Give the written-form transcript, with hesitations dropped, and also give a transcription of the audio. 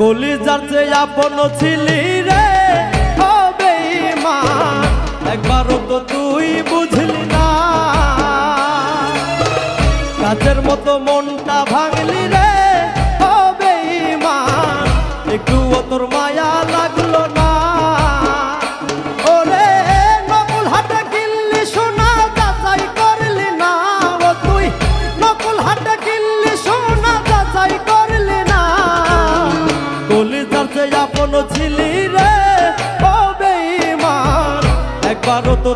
কলিজার চেয়ে আপন ছিলি রে ও বেঈমান, একবারও তো তুই বুঝলি না। কাচের মতো মনটা ভাঙলি রে ও বেঈমান, একটুও তোর মায়া লাগলো না। ওরে নকুল হাটে কিনলি সোনা যাচাই করলি না, ও তুই নকুল হাটে কিনলি সোনা যাচাই করলি না। কলিজার চেয়ে আপন ছিলি রে ও বেঈমান, একবারও তো